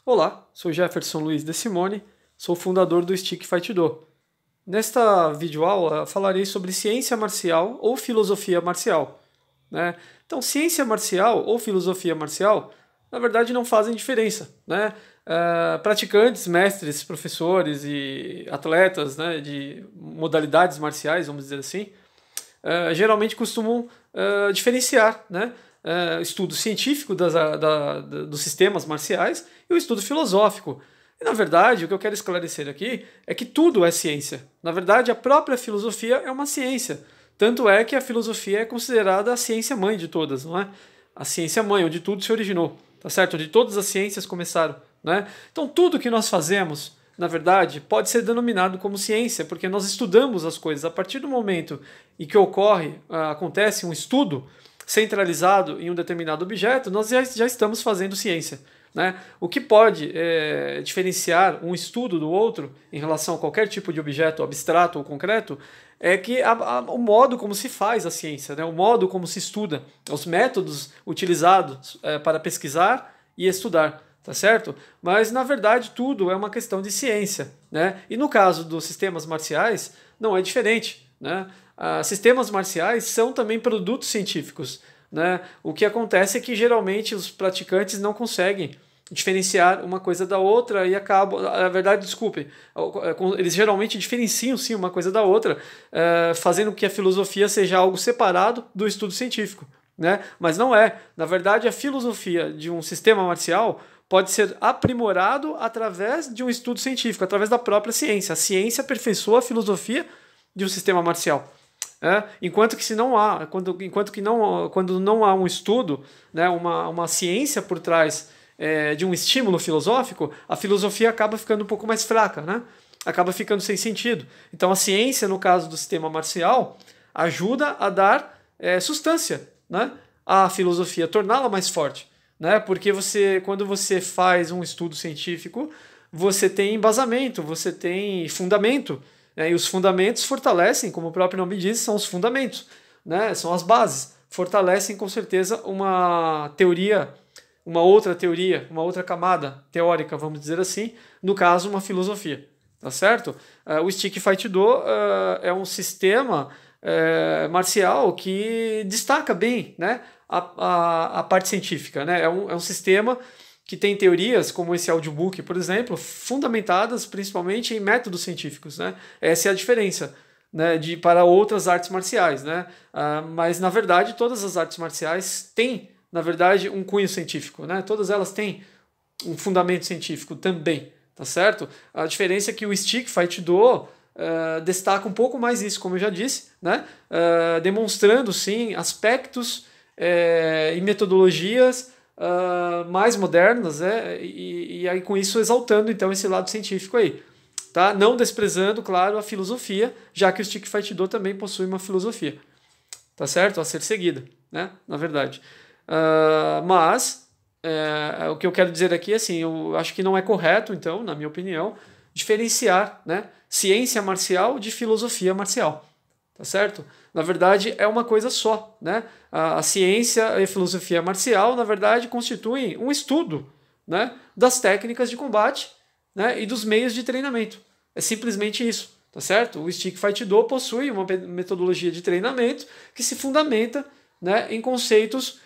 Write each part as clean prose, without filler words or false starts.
Olá, sou Jefferson Luiz de Simone, sou fundador do Stick Fight Do. Nesta videoaula falarei sobre ciência marcial ou filosofia marcial, né? Então, ciência marcial ou filosofia marcial, na verdade, não fazem diferença, né? Praticantes, mestres, professores e atletas, né, de modalidades marciais, vamos dizer assim, geralmente costumam diferenciar, né, estudo científico dos sistemas marciais e o estudo filosófico. E, na verdade, o que eu quero esclarecer aqui é que tudo é ciência. Na verdade, a própria filosofia é uma ciência. Tanto é que a filosofia é considerada a ciência mãe de todas, não é? A ciência mãe, onde tudo se originou, tá certo? Onde todas as ciências começaram, né? Então, tudo que nós fazemos, na verdade, pode ser denominado como ciência, porque nós estudamos as coisas. A partir do momento em que acontece um estudo centralizado em um determinado objeto, nós já estamos fazendo ciência, né? O que pode diferenciar um estudo do outro em relação a qualquer tipo de objeto abstrato ou concreto é que o modo como se faz a ciência, né? O modo como se estuda, os métodos utilizados para pesquisar e estudar. Tá certo? Mas, na verdade, tudo é uma questão de ciência, né? E no caso dos sistemas marciais, não é diferente, né? Sistemas marciais são também produtos científicos, né? O que acontece é que, geralmente, os praticantes não conseguem diferenciar uma coisa da outra e acabam... Na verdade, desculpem, eles geralmente diferenciam, sim, uma coisa da outra, fazendo com que a filosofia seja algo separado do estudo científico, né? Mas não é. Na verdade, a filosofia de um sistema marcial pode ser aprimorado através de um estudo científico, através da própria ciência. A ciência aperfeiçoa a filosofia de um sistema marcial. Enquanto que se não há, quando não há um estudo, né, uma ciência por trás de um estímulo filosófico, a filosofia acaba ficando um pouco mais fraca, né? Acaba ficando sem sentido. Então a ciência, no caso do sistema marcial, ajuda a dar substância, né, à filosofia, torná-la mais forte. Né? Porque quando você faz um estudo científico, você tem embasamento, você tem fundamento, né? E os fundamentos fortalecem, como o próprio nome diz, são os fundamentos, né? São as bases, fortalecem com certeza uma teoria, uma outra camada teórica, vamos dizer assim, no caso, uma filosofia, tá certo? O Stick Fight Do é um sistema marcial que destaca bem, né, a parte científica, né? É um sistema que tem teorias, como esse audiobook, por exemplo, fundamentadas principalmente em métodos científicos, né? Essa é a diferença, né, para outras artes marciais, né? Mas, na verdade, todas as artes marciais têm, na verdade, um cunho científico, né? Todas elas têm um fundamento científico também, tá certo? A diferença é que o Stick Fight Do destaca um pouco mais isso, como eu já disse, né? Demonstrando, sim, aspectos e metodologias mais modernas, e aí com isso exaltando então esse lado científico aí, tá? Não desprezando, claro, a filosofia, já que o Stick Fight Do também possui uma filosofia, tá certo? A ser seguida, né? Na verdade. Mas o que eu quero dizer aqui é assim, eu acho que não é correto, então, na minha opinião, diferenciar, né, ciência marcial de filosofia marcial. Tá certo? Na verdade, é uma coisa só, né? A ciência e a filosofia marcial, na verdade, constituem um estudo, né, das técnicas de combate, né, e dos meios de treinamento. É simplesmente isso, tá certo? O Stick Fight Do possui uma metodologia de treinamento que se fundamenta, né, em conceitos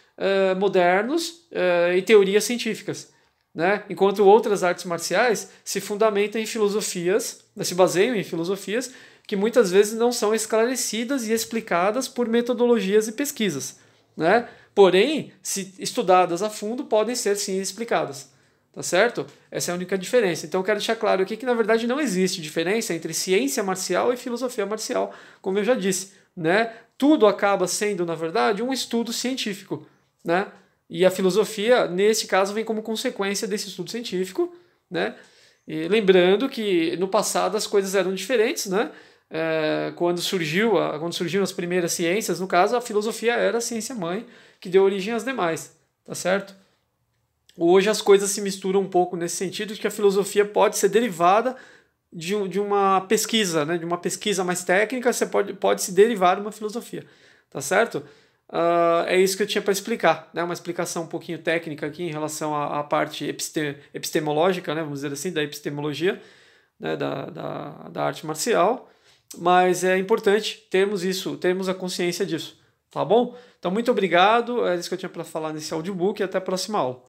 modernos e teorias científicas, né? Enquanto outras artes marciais se fundamentam em filosofias, se baseiam em filosofias que muitas vezes não são esclarecidas e explicadas por metodologias e pesquisas, né? Porém, se estudadas a fundo, podem ser sim explicadas, tá certo? Essa é a única diferença. Então eu quero deixar claro aqui que na verdade não existe diferença entre ciência marcial e filosofia marcial, como eu já disse, né? Tudo acaba sendo, na verdade, um estudo científico, né? E a filosofia, nesse caso, vem como consequência desse estudo científico, né? E lembrando que no passado as coisas eram diferentes, né? Quando surgiram as primeiras ciências, no caso, a filosofia era a ciência mãe que deu origem às demais, tá certo? Hoje as coisas se misturam um pouco nesse sentido de que a filosofia pode ser derivada de uma pesquisa, né? De uma pesquisa mais técnica, você pode se derivar de uma filosofia, tá certo? É isso que eu tinha para explicar, né? Uma explicação um pouquinho técnica aqui em relação à parte epistemológica, né? Vamos dizer assim, da epistemologia, né? Da arte marcial, mas é importante termos isso, termos a consciência disso, tá bom? Então, muito obrigado, é isso que eu tinha para falar nesse audiobook e até a próxima aula.